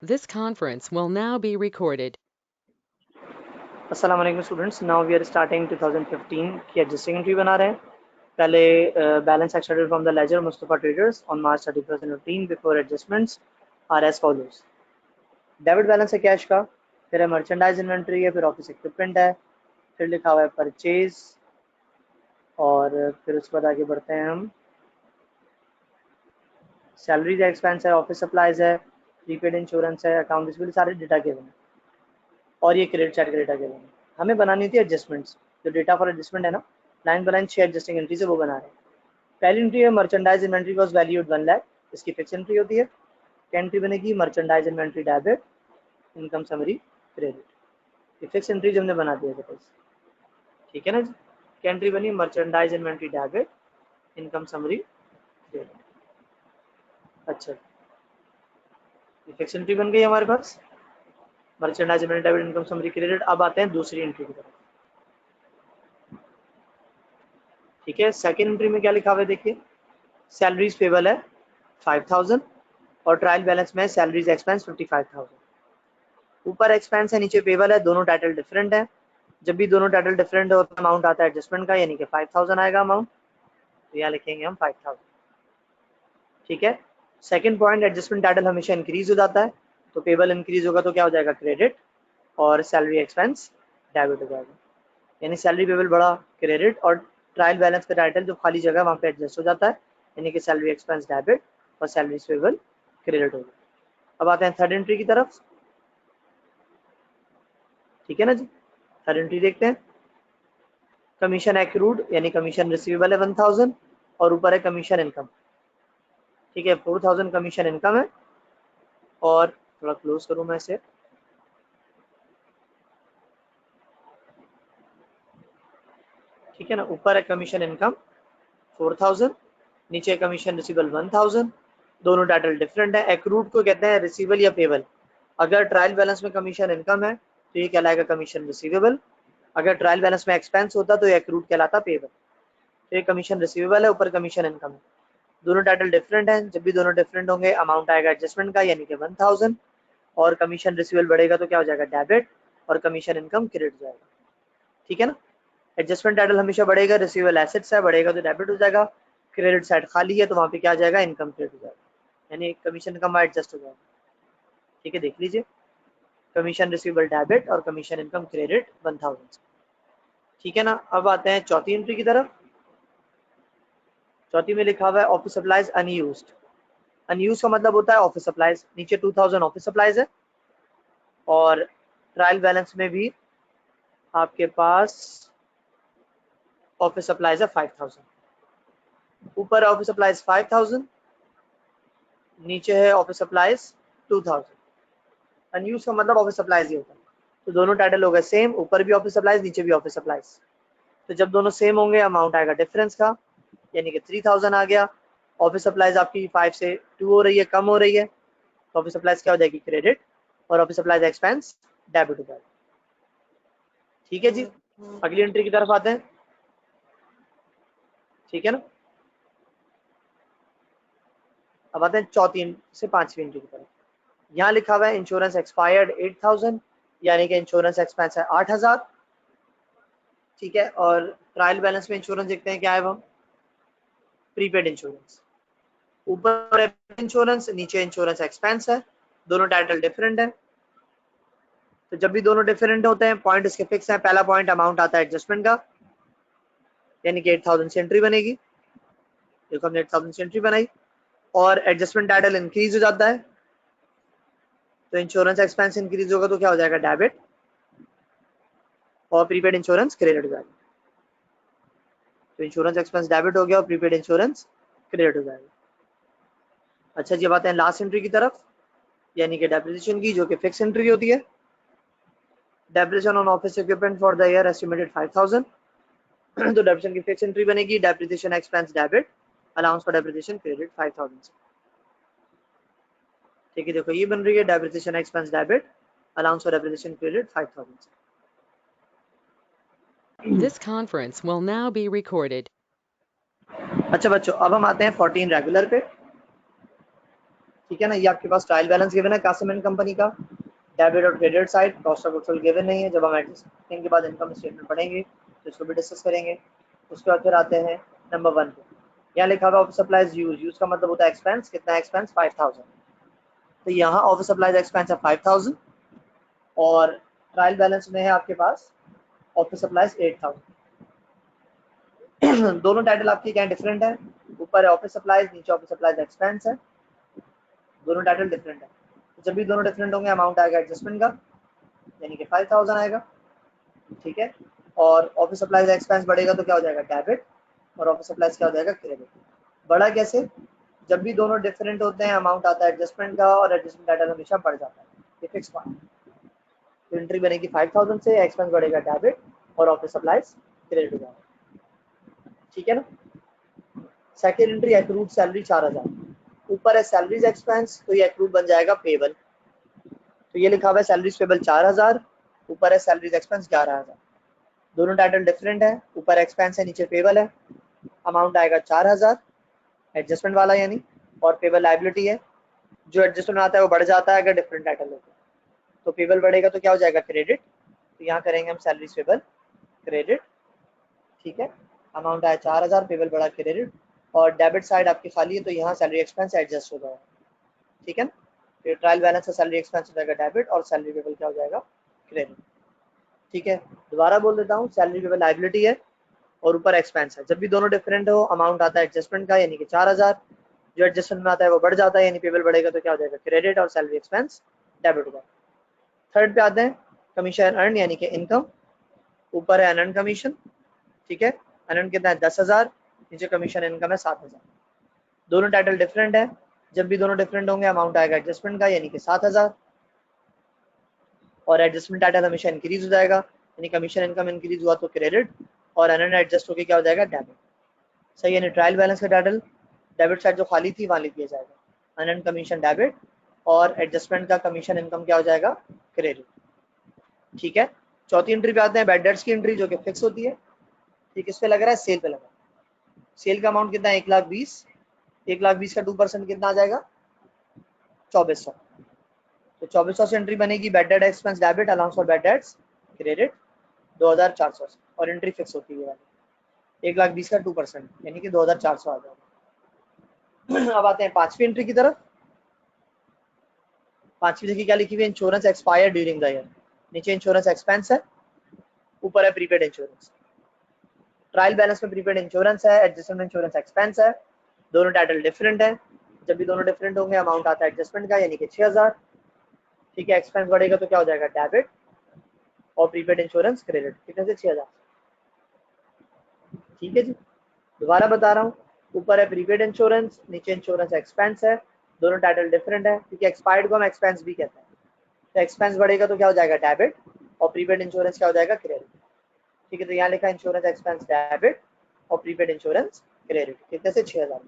This conference will now be recorded. अस्सलाम वालेकुम students, now we are starting 2015 की adjusting entry बना रहे हैं। पहले balance extended from the ledger Mustafa traders on March 30 2015 before adjustments are as follows. Debit balance है cash का, फिर है मर्चेंडाइज इन्वेंट्री है, फिर ऑफिस इक्विपमेंट है, फिर लिखा हुआ है परचेज, और फिर उसके बाद आगे बढ़ते हैं हम। सैलरीज एक्सपेंस है, ऑफिस सप्लाईज है, प्रीपेड इंश्योरेंस है, अकाउंट रिसीवेबल, सारे डेटा गिवन है और ये क्रेडिट साइड का डेटा गिवन है। हमें बनानी थी एडजस्टमेंट्स, जो डेटा फॉर एडजस्टमेंट है ना, line by line 6 adjusting entry से वो बना रहे हैं। पहली एंट्री है merchandise inventory cost valued 1 lakh, इसकी फिक्स एंट्री होती है। क्या एंट्री बनेगी? Merchandise inventory debit, income summary credit. ये फिक्स एंट्री जो हमने बना दिया है, ठीक है ना जी। क्या एंट्री बनी? Merchandise inventory debit, income summary credit. अच्छा, ये फिक्स एंट्री बन गई हमारे पास, merchandise inventory debit, income summary credit. अब आते हैं दूसरी एंट्री की तरफ, ठीक है। सेकेंड एंट्री में क्या लिखा हुआ है देखिए, सैलरीज पेबल है 5000 और ट्रायल बैलेंस में सैलरीज एक्सपेंस 55000। ऊपर एक्सपेंस है, नीचे पेबल है, दोनों टाइटल डिफरेंट है। जब भी दोनों टाइटल डिफरेंट हो तो अमाउंट आता है एडजस्टमेंट का, यानी कि 5000 आएगा अमाउंट, तो यहाँ लिखेंगे हम 5000, ठीक है। सेकंड पॉइंट, एडजस्टमेंट टाइटल हमेशा इंक्रीज हो जाता है, तो पेबल इंक्रीज होगा तो क्या हो जाएगा? क्रेडिट, और सैलरी एक्सपेंस डेबिट हो जाएगा। यानी सैलरी पेबल बड़ा क्रेडिट, और ट्रायल बैलेंस का टाइटल जो खाली जगह वहाँ पे एडजस्ट हो जाता है, यानी कि सैलरी एक्सपेंस डेबिट और सैलरी पेबल क्रेडिट होगा। अब आते हैं थर्ड एंट्री की तरफ, ठीक है ना जी। थर्ड एंट्री देखते हैं। कमीशन एक्रूड यानी कमीशन रिसीवेबल है 1000, और ऊपर है कमीशन इनकम, ठीक है। 4000 कमीशन इनकम है, और थोड़ा क्लोज करूं मैं इसे, ठीक है ना। ऊपर है कमीशन इनकम 4000, नीचे कमीशन रिसीवेबल 1000। दोनों टाइटल डिफरेंट है। एक्रूड को कहते हैं रिसीवेबल या पेबल। अगर ट्रायल बैलेंस में कमीशन इनकम है तो ये कहलाएगा कमीशन रिसीवेबल। अगर ट्रायल बैलेंस में एक्सपेंस होता तो ये एक्रूड कहलाता पेबल। तो ये कमीशन रिसीवेबल है, ऊपर कमीशन इनकम है। दोनों टाइटल डिफरेंट हैं। जब भी दोनों डिफरेंट होंगे अमाउंट आएगा एडजस्टमेंट का, यानी कि 1000, और कमीशन रिसीवेबल बढ़ेगा तो क्या हो जाएगा? डेबिट, और कमीशन इनकम क्रेडिट हो जाएगा, ठीक है ना। एडजस्टमेंट टाइटल हमेशा बढ़ेगा, रिसीवेबल एसेट्स है, बढ़ेगा तो डेबिट हो जाएगा। क्रेडिट साइड खाली है तो वहाँ पे क्या आ जाएगा? इनकम क्रेडिट हो जाएगा, यानी कमीशन इनकम एडजस्ट हो जाएगा, ठीक है। देख लीजिए, कमीशन रिसीवेबल डेबिट और कमीशन इनकम क्रेडिट 1000, ठीक है ना। अब आते हैं चौथी एंट्री की तरफ। चौथी में लिखा हुआ है ऑफिस सप्लाईज अनयूज्ड। अनयूज का मतलब होता है ऑफिस सप्लाईज। नीचे 2000 ऑफिस सप्लाईज है, और ट्रायल बैलेंस में भी आपके पास ऑफिस सप्लाईज है 5000। ऊपर ऑफिस सप्लाईज 5000, नीचे है ऑफिस सप्लाईज 2000। अनयूज का मतलब ऑफिस सप्लाईज ही होता है। तो दोनों टाइटल हो गए सेम, ऊपर भी ऑफिस सप्लाईज, नीचे भी ऑफिस सप्लाईज। तो जब दोनों सेम होंगे अमाउंट आएगा डिफरेंस का, यानी कि 3000 आ गया। ऑफिस सप्लाईज आपकी 5 से 2 हो रही है, कम हो रही है, तो ऑफिस सप्लाईज क्या हो जाएगी? क्रेडिट, और ऑफिस सप्लाईज एक्सपेंस डेबिट हो जाएगा, ठीक है जी। अगली एंट्री की तरफ आते हैं, ठीक है ना। अब आते हैं चौथी से पांचवी एंट्री की तरफ। यहाँ लिखा हुआ है इंश्योरेंस एक्सपायर्ड 8000, यानी कि इंश्योरेंस एक्सपेंस है 8000, ठीक है। और ट्रायल बैलेंस में इंश्योरेंस देखते हैं क्या है, वो प्रीपेड इंश्योरेंस। ऊपर इंश्योरेंस, नीचे इंश्योरेंस एक्सपेंस है, दोनों टाइटल डिफरेंट है। तो जब भी दोनों डिफरेंट होते हैं पॉइंट इसके फिक्स है। पहला पॉइंट अमाउंट आता है एडजस्टमेंट का, यानी कि 8000 से एंट्री बनेगी। देखो हमने 8000 से एंट्री बनाई, और एडजस्टमेंट टाइटल इंक्रीज हो जाता है, तो इंश्योरेंस एक्सपेंस इंक्रीज होगा तो क्या हो जाएगा? डेबिट, और प्रीपेड इंश्योरेंस क्रेडिट हो जाएगा। तो इंश्योरेंस एक्सपेंस डेबिट हो गया और प्रीपेड इंश्योरेंस क्रेडिट हो जाएगा। अच्छा जी, बात है लास्ट एंट्री की तरफ, यानी कि डेप्रिसिएशन की, जो कि फिक्स एंट्री होती है। Depreciation on office equipment for the year estimated 5000, तो डेप्रिसिएशन की फिक्स एंट्री बनेगी, depreciation expense debit, allowance for depreciation credit 5000 से, ठीक है। देखो ये बन रही है depreciation expense debit, allowance for depreciation credit 5000 से। This conference will now be recorded. अच्छा बच्चों, अब हम आते हैं 14 रेगुलर पे। ठीक है ना। ये आपके पास ट्रायल बैलेंस गिवन है कासिम एंड कंपनी का, डेबिट और credit side, cost of goods sold given नहीं है। जब हम एडजस्टिंग के बाद इनकम स्टेटमेंट पढ़ेंगे तो इसको भी डिस्कस करेंगे। उसके बाद फिर आते हैं नंबर 1 पे। यहाँ लिखा हुआ ऑफिस सप्लाइज यूज का मतलब होता है एक्सपेंस। कितना एक्सपेंस? 5000। तो यहाँ ऑफिस सप्लाइज एक्सपेंस है 5000 और ट्रायल बैलेंस में है आपके पास ऑफिस सप्लाइज 8000। दोनों टाइटल आपकी क्या डिफरेंट है, ऊपर है ऑफिस सप्लाइज, नीचे ऑफिस सप्लाइज एक्सपेंस है। दोनों टाइटल डिफरेंट है। तो जब भी दोनों डिफरेंट होंगे अमाउंट आएगा एडजस्टमेंट का, यानी कि 5000 आएगा। ठीक है। और ऑफिस सप्लाइज एक्सपेंस बढ़ेगा तो क्या हो जाएगा? डेबिट। और ऑफिस सप्लाइज क्या हो जाएगा? क्रेडिट। बढ़ा कैसे? जब भी दोनों डिफरेंट होते हैं अमाउंट आता है एडजस्टमेंट का और एडजस्टमेंट टाइटल हमेशा बढ़ जाता है। ये फिक्स पॉइंट। तो एंट्री बनेगी 5000 से, एक्सपेंस बढ़ेगा डेबिट और ऑफिस सप्लाइज क्रेडिट हो जाएगा। ठीक है ना। Second entry accrued salary 4000। ऊपर है सैलरीज एक्सपेंस तो ये एक्रूड बन जाएगा पेबल। तो ये लिखा हुआ है सैलरीज पेबल 4000, ऊपर है सैलरीज एक्सपेंस 11000। दोनों टाइटल डिफरेंट है, ऊपर एक्सपेंस है नीचे पेबल है। अमाउंट आएगा 4000 एडजस्टमेंट वाला यानी, और पेबल लायबिलिटी है। जो एडजस्टमेंट आता है वो बढ़ जाता है अगर डिफरेंट टाइटल होते हैं। तो पेबल बढ़ेगा तो क्या हो जाएगा? क्रेडिट। तो यहाँ करेंगे हम सैलरीज पेबल क्रेडिट। ठीक है। अमाउंट आया 4000, पेबल बढ़ा क्रेडिट, और डेबिट साइड आपकी खाली है तो यहाँ सैलरी एक्सपेंस एडजस्ट हो जाएगा। ठीक है। तो ट्रायल बैलेंस से सैलरी एक्सपेंस हो जाएगा डेबिट और सैलरी पेबल क्या हो जाएगा? क्रेडिट। ठीक है। दोबारा बोल देता हूँ, सैलरी पेबल लायबिलिटी है और ऊपर एक्सपेंस है। जब भी दोनों डिफरेंट हो अमाउंट आता है एडजस्टमेंट का, यानी कि 4000। जो एडजस्टमेंट में आता है वो बढ़ जाता है, यानी पेबल बढ़ेगा तो क्या हो जाएगा? क्रेडिट और सैलरी एक्सपेंस डेबिट हो जाएगा। थर्ड पे आते हैं कमीशन अर्न यानी कि इनकम। ऊपर है अनअर्न कमीशन। ठीक है। अनअर्न कितना है? 10000। नीचे कमीशन इनकम है 7000। दोनों टाइटल डिफरेंट है। जब भी दोनों डिफरेंट होंगे अमाउंट आएगा एडजस्टमेंट का, यानी कि 7000। और एडजस्टमेंट टाइटल हमेशा इंक्रीज हो जाएगा, यानी कमीशन इनकम इंक्रीज हुआ तो क्रेडिट और अनअर्न एडजस्ट होकर क्या हो जाएगा? डेबिट। सही। यानी ट्रायल बैलेंस का टाइटल डेबिट साइड जो खाली थी वहां लिख दिया जाएगा, अनअर्न कमीशन डेबिट और एडजस्टमेंट का कमीशन इनकम क्या हो जाएगा? क्रेडिट। ठीक है। चौथी एंट्री पे आते हैं बैड डेट्स की एंट्री, जो कि फिक्स होती है। ठीक, इस पे लग रहा है सेल पे लगा। सेल का अमाउंट कितना है? 1,20,000। 1,20,000 का 2% कितना आ जाएगा? 2400। तो 2400 से एंट्री बनेगी bad debt expense debit allowance for bad debts credit 2400 से, और एंट्री फिक्स होती है। 1,20,000 का 2% यानी कि 2400 आ जाएगा। अब आते हैं पांचवी एंट्री की तरफ। पांचवी देखिए क्या लिखी हुई है? Insurance expire during the year. नीचे इंश्योरेंस एक्सपेंस है, ऊपर है प्रीपेड इंश्योरेंस। ट्रायल बैलेंस में प्रीपेड इंश्योरेंस है, एडजस्टमेंट इंश्योरेंस एक्सपेंस है। दोनों टाइटल डिफरेंट है। जब भी दोनों डिफरेंट होंगे अमाउंट आता है एडजस्टमेंट का, यानी कि 6000। ठीक है। एक्सपेंस बढ़ेगा तो क्या हो जाएगा? डेबिट और प्रीपेड इंश्योरेंस क्रेडिट। कितने से? 6000। ठीक है जी। दोबारा बता रहा हूँ, ऊपर है प्रीपेड इंश्योरेंस, नीचे इंश्योरेंस एक्सपेंस है। दोनों टाइटल डिफरेंट है क्योंकि एक्सपायर्ड को हम एक्सपेंस भी कहते हैं। तो एक्सपेंस बढ़ेगा तो क्या हो जाएगा? डेबिट और प्रीपेड इंश्योरेंस क्या हो जाएगा? क्रेडिट। ठीक है। तो यहाँ लिखा इंश्योरेंस एक्सपेंस डेबिट और प्रीपेड इंश्योरेंस क्रेडिट। कितने से? 6000।